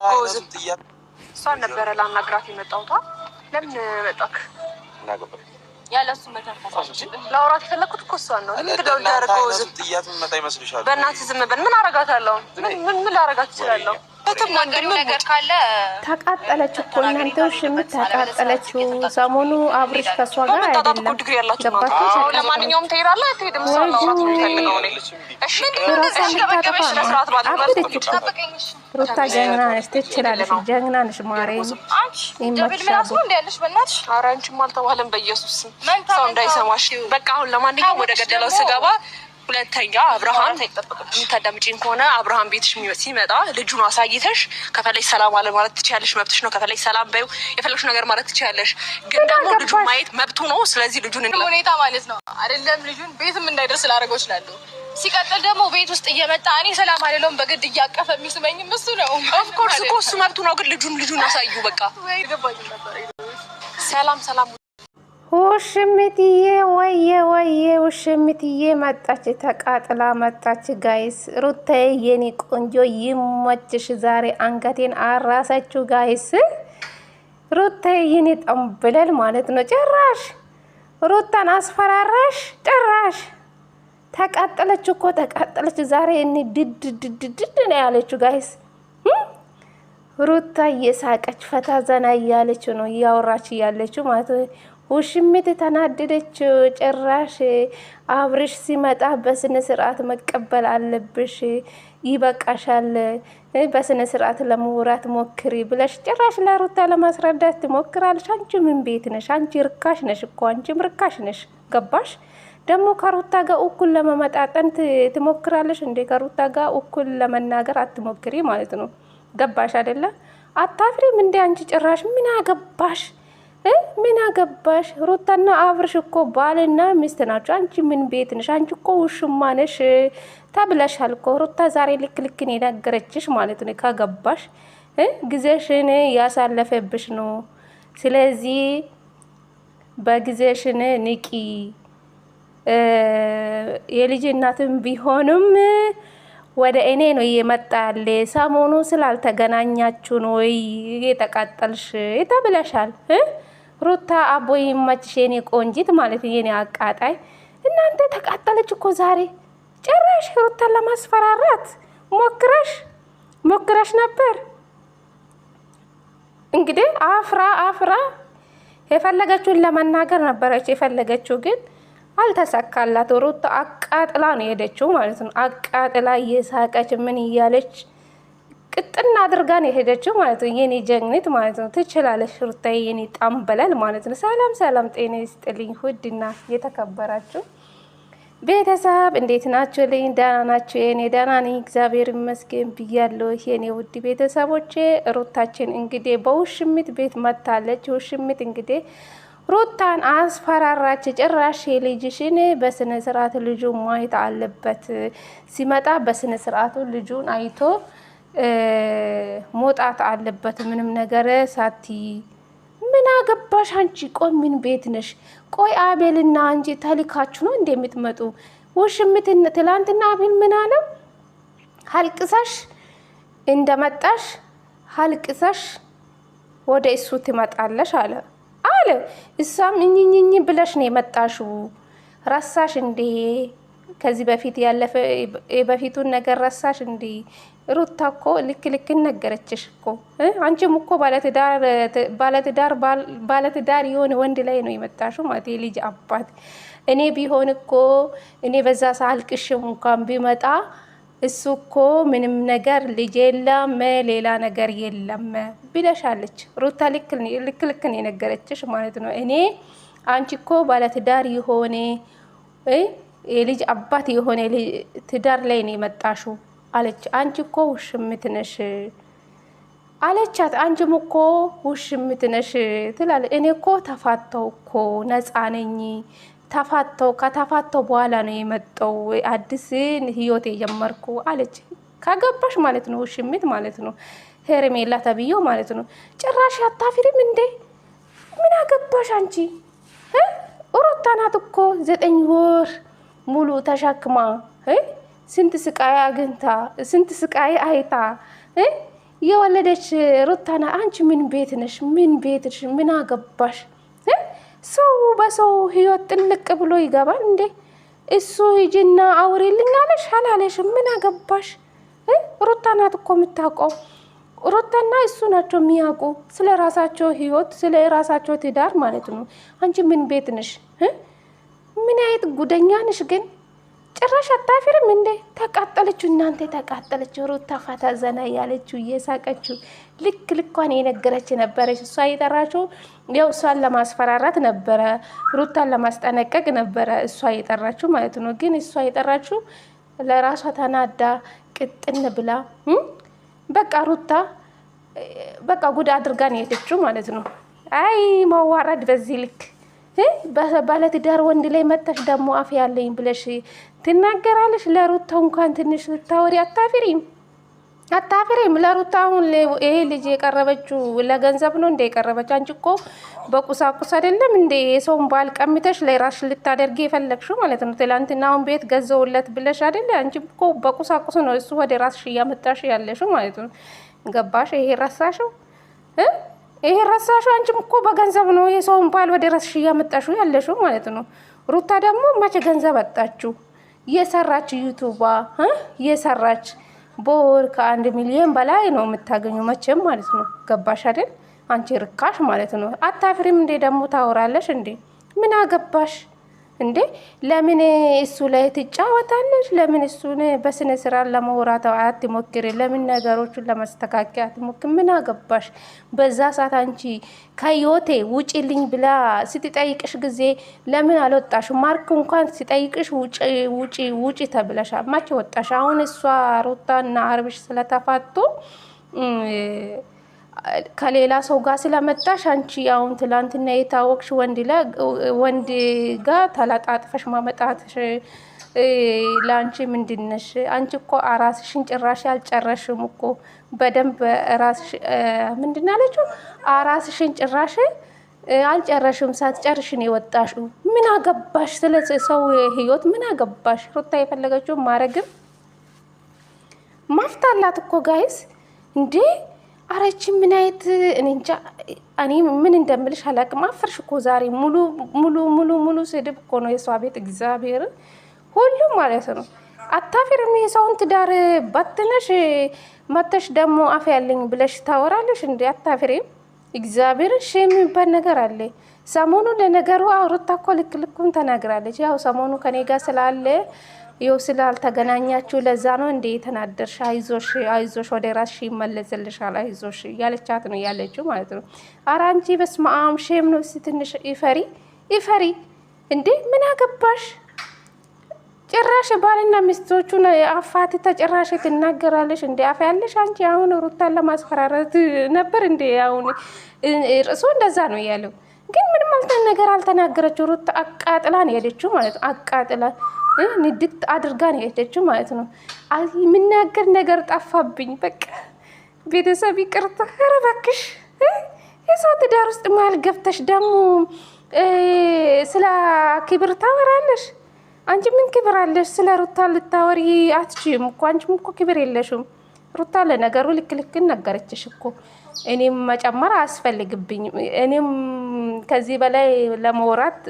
ጎዝም ጥያት እሷን ነበረ ላናግራት የመጣሁት። ለምን መጣክ? እናገባኝ ያለሱ መተንፈሳችን ላውራት ፈለኩት እኮ እሷን ነው። እንግዲህ ወልዳርጎ ዝም ጥያት መጣ ይመስልሻል? በእናትህ ዝም በል። ምን አረጋታለሁ? ምን ላረጋት እችላለሁ? ነገር ካለ ተቃጠለች እኮ እናንተ ሽምት ተቃጠለችው። ሰሞኑ አብርሽ ከሷ ጋር አይደለም ገባችሁ? ለማንኛውም ትሄዳለህ አትሄድም? እሷ ላውራት የምፈልገው እኔ እሺ። ሩታ ጀግና ነሽ፣ ትችላለሽ። ጀግና ነሽ ማርያም። ይመችሻል እንዴ ያለሽ በእናትሽ። ኧረ አንቺም አልተባለም በኢየሱስ ሰው እንዳይሰማሽ። በቃ አሁን ለማንኛውም ወደ ገደለው ስገባ ሁለተኛ አብርሃም ተደምጪኝ ከሆነ አብርሃም ቤትሽ ሲመጣ ልጁን አሳይተሽ ከፈለሽ ሰላም አለ ማለት ትችያለሽ። መብትሽ ነው። ከፈለሽ ሰላም በይው፣ የፈለግሽ ነገር ማለት ትችያለሽ። ግን ደግሞ ልጁን ማየት መብቱ ነው። ስለዚህ ልጁን ሁኔታ ማለት ነው አይደለም ልጁን ቤትም እንዳይደርስ ላደርገው እችላለሁ። ሲቀጥል ደግሞ ቤት ውስጥ እየመጣ እኔ ሰላም አይደለም በግድ እያቀፈ የሚስመኝም እሱ ነው። ኦፍኮርስ እኮ እሱ መብቱ ነው። ግን ልጁን አሳዩ በቃ። ሰላም ውሽምትዬ ወየ ውሽምትዬ መጣች፣ ተቃጥላ መጣች። ጋይስ ሩታዬ የኔ ቆንጆ ይመችሽ። ዛሬ አንገቴን አራሰችው ጋይስ። ሩታዬ የኔ ጠምብለል ማለት ነው። ጭራሽ ሩታን አስፈራራሽ። ጭራሽ ተቃጠለች እኮ ተቃጠለች። ዛሬ እኔ ድድ ነው ያለችው ጋይስ። ሩታ እየሳቀች ፈታ ዘና እያለች ነው እያወራች እያለችው ማለት ነው። ውሽሚት ተናደደች። ጭራሽ አብርሽ ሲመጣ በስነ ስርዓት መቀበል አለብሽ፣ ይበቃሻል፣ በስነ ስርዓት ለመውራት ሞክሪ ብለሽ ጭራሽ ለሩታ ለማስረዳት ትሞክራለሽ። አንቺ ምን ቤት ነሽ? አንቺ ርካሽ ነሽ እኮ አንቺም ርካሽ ነሽ። ገባሽ? ደግሞ ከሩታ ጋር እኩል ለመመጣጠን ትሞክራለሽ እንዴ? ከሩታ ጋር እኩል ለመናገር አትሞክሪ ማለት ነው። ገባሽ አይደለ? አታፍሪም እንዴ አንቺ? ጭራሽ ምን አገባሽ? ምን አገባሽ? ሩታና አብርሽ እኮ ባልና ሚስት ናቸው። አንቺ ምን ቤት ነሽ? አንቺ እኮ ውሽማ ነሽ ተብለሻል እኮ። ሩታ ዛሬ ልክን የነገረችሽ ማለት ነው። ካገባሽ ጊዜሽን ያሳለፈብሽ ነው። ስለዚህ በጊዜሽን ንቂ። የልጅ እናትም ቢሆንም ወደ እኔ ነው እየመጣለ። ሰሞኑ ስላልተገናኛችሁ ነው የተቃጠልሽ ተብለሻል። ሩታ አቦይ ይመችሽ የኔ ቆንጂት ማለት የኔ አቃጣይ። እናንተ ተቃጠለች እኮ ዛሬ። ጭራሽ ሩታን ለማስፈራራት ሞክረሽ ነበር። እንግዲህ አፍራ የፈለገችውን ለመናገር ነበረች የፈለገችው፣ ግን አልተሳካላት። ሩታ አቃጥላ ነው የሄደችው ማለት ነው። አቃጥላ እየሳቀች ምን እያለች ቅጥና አድርጋ ነው የሄደችው ማለት ነው። የኔ ጀግኒት ማለት ነው። ትችላለሽ ሩታዬ የኔ ጣምበላል ማለት ነው። ሰላም ጤና ይስጥልኝ ውድና የተከበራችሁ ቤተሰብ እንዴት ናችሁ? ልኝ ደህና ናችሁ? የኔ ደህና ነኝ እግዚአብሔር ይመስገን ብያለሁ። የኔ ውድ ቤተሰቦቼ ሩታችን እንግዲህ በውሽሚት ቤት መታለች። ውሽሚት እንግዲህ ሩታን አስፈራራች። ጭራሽ ልጅሽን በስነ ስርዓት ልጁ ማየት አለበት፣ ሲመጣ በስነ ስርዓቱ ልጁን አይቶ መውጣት አለበት፣ ምንም ነገር ሳቲ። ምን አገባሽ አንቺ? ቆይ ምን ቤት ነሽ? ቆይ አቤልና አንቺ ተልካችሁ ነው እንደምትመጡ? ውሽምትን ትላንትና አቤል ምን አለው? ሀልቅሰሽ እንደመጣሽ ሀልቅሰሽ ወደ እሱ ትመጣለሽ አለ። እሷም እኝኝኝ ብለሽ ነው የመጣሽው። ረሳሽ እንዴ? ከዚህ በፊት ያለፈ የበፊቱን ነገር ረሳሽ እንዴ? ሩታ እኮ ልክ ነገረችሽ እኮ። አንቺም እኮ ባለትዳር የሆነ ወንድ ላይ ነው የመጣሽው ማለት የልጅ አባት። እኔ ቢሆን እኮ እኔ በዛ ሳልቅሽም እንኳን ቢመጣ እሱ እኮ ምንም ነገር ልጅ የለም ሌላ ነገር የለም ብለሻለች ሩታ። ልክ የነገረችሽ ማለት ነው። እኔ አንቺ እኮ ባለትዳር የሆነ የልጅ አባት የሆነ ትዳር ላይ ነው የመጣሽው አለች። አንቺ እኮ ውሽምት ነሽ አለቻት። አንቺም እኮ ውሽምት ነሽ ትላለች። እኔ እኮ ተፋተው እኮ ነፃ ነኝ፣ ከተፋተው በኋላ ነው የመጣው አዲስ ህይወት የጀመርኩ አለች። ካገባሽ ማለት ነው ውሽምት ማለት ነው። ሄርሜላ ተብዬው ማለት ነው። ጭራሽ አታፍሪም እንዴ? ምን አገባሽ አንቺ? ሩታ ናት እኮ 9 ወር ሙሉ ተሸክማ ስንት ስቃይ አግኝታ ስንት ስቃይ አይታ የወለደች ሩታና አንቺ ምን ቤት ነሽ? ምን ቤትሽ? ምን አገባሽ? ሰው በሰው ህይወት ጥልቅ ብሎ ይገባል እንዴ? እሱ ሂጂና አውሪልኝ አለሽ አላለሽ? ምን አገባሽ? ሩታ ናት እኮ የምታውቀው። ሩታና እሱ ናቸው የሚያውቁ ስለ ራሳቸው ህይወት፣ ስለ ራሳቸው ትዳር ማለት ነው። አንቺ ምን ቤት ነሽ? ምን አይነት ጉደኛ ነሽ ግን? ጭራሽ አታፍርም እንዴ? ተቃጠለችው፣ እናንተ ተቃጠለችው። ሩታ ፈታ ዘና ያለችው እየሳቀችው ልኳን የነገረች ነበረች። እሷ የጠራችው ያው እሷን ለማስፈራራት ነበረ፣ ሩታን ለማስጠነቀቅ ነበረ እሷ የጠራችው ማለት ነው። ግን እሷ የጠራችው ለራሷ ተናዳ ቅጥን ብላ በቃ ሩታ በቃ ጉድ አድርጋን የሄደችው ማለት ነው። አይ መዋረድ በዚህ ልክ ባለትዳር ወንድ ላይ መጣሽ ደግሞ አፍ ያለኝ ብለሽ ትናገራለሽ። ለሩታ እንኳን ትንሽ ታወሪ አታፍሪም? ለሩታ አሁን ይሄ ልጅ የቀረበችው ለገንዘብ ነው እንደ የቀረበች። አንቺ እኮ በቁሳቁስ አይደለም እንደ የሰውን ባል ቀምተሽ ለራስሽ ልታደርጊ የፈለግሽው ማለት ነው። ትላንትና አሁን ቤት ገዘውለት ብለሽ አይደለ? አንቺ እኮ በቁሳቁስ ነው እሱ ወደ ራስሽ እያመጣሽ ያለሽው ማለት ነው። ገባሽ? ይሄ ረሳሽው ይሄ ረሳሽው። አንቺም እኮ በገንዘብ ነው የሰውን ባል ወደ ራስሽ እያመጣሽው ያለሽው ማለት ነው። ሩታ ደግሞ መቼ ገንዘብ አጣችሁ? የሰራች ዩቱባ የሰራች በወር ከ1 ሚሊዮን በላይ ነው የምታገኙ መቼም ማለት ነው። ገባሽ አይደል? አንቺ ርካሽ ማለት ነው። አታፍሪም እንዴ? ደግሞ ታወራለሽ እንዴ? ምን አገባሽ እንዴ? ለምን እሱ ላይ ትጫወታለሽ? ለምን እሱን በስነ ስርዓት ለማውራት አትሞክሪ? ለምን ነገሮችን ለማስተካከል አትሞክሪ? ምን አገባሽ? በዛ ሰዓት አንቺ ከዮቴ ውጪልኝ ብላ ስትጠይቅሽ ጊዜ ለምን አልወጣሽ? ማርክ እንኳን ሲጠይቅሽ ውጪ ተብለሻል። መቼ ወጣሽ? አሁን እሷ ሩታና አብርሽ ስለተፋቱ ከሌላ ሰው ጋር ስለመጣሽ አንቺ አሁን ትላንትና የታወቅሽ ወንድ ጋር ተላጣጥፈሽ ማመጣትሽ ለአንቺ ምንድነሽ? አንቺ እኮ አራስሽን ጭራሽ አልጨረሽም እኮ በደንብ ራስሽ ምንድን አለችው? አራስሽን ጭራሽ አልጨረሽም፣ ሳትጨርሽን የወጣሽው። ምን አገባሽ? ስለ ሰው ህይወት ምን አገባሽ? ሩታ የፈለገችው ማረግም ማፍታላት እኮ ጋይስ እንዴ! አረቺ ምን አይነት እንጃ። እኔ ምን እንደምልሽ አላቅም። አፈርሽ እኮ ዛሬ ሙሉ ስድብ እኮ ነው የሷ ቤት። እግዚአብሔር ሁሉም ማለት ነው። አታፍሪም? የሰውን ትዳር ባትነሽ መተሽ ደግሞ አፍ ያለኝ ብለሽ ታወራለሽ እንዴ? አታፍሪም? እግዚአብሔር ሼም የሚባል ነገር አለ። ሰሞኑ ለነገሩ ሩታ እኮ ልኩን ተናግራለች። ያው ሰሞኑ ከኔ ጋር ስላለ ይው ስላልተገናኛችሁ ለዛ ነው እንዴ ተናደርሽ? አይዞሽ ወደ ራስሽ ይመለስልሻል፣ አይዞሽ ያለቻት ነው ያለችው ማለት ነው። ኧረ አንቺ በስመ አብ ሼም ነው። ትንሽ ይፈሪ እንዴ! ምን አገባሽ? ጭራሽ ባልና ሚስቶቹን አፋት ተጭራሽ ትናገራለሽ እንዴ? አፍ ያለሽ አንቺ። አሁን ሩታን ለማስፈራራት ነበር እንዴ? አሁን እርሱ እንደዛ ነው ያለው። ግን ምንም ነገር አልተናገረችው። ሩታ አቃጥላ ነው የሄደችው ማለት ነው። አቃጥላ ንድት አድርጋ ነው የሄደችው ማለት ነው። የምናገር ነገር ጠፋብኝ። በቃ ቤተሰብ ይቅርታ። ኧረ እባክሽ የሰው ትዳር ውስጥ መሀል ገብተሽ ደግሞ ስለ ክብር ታወራለሽ። አንቺ ምን ክብር አለሽ? ስለ ሩታ ልታወሪ አትችይም እኮ። አንቺም እኮ ክብር የለሽም። ሩታ ለነገሩ ልክ ነገረችሽ እኮ። እኔም መጨመር አያስፈልግብኝም። እኔም ከዚህ በላይ ለመውራት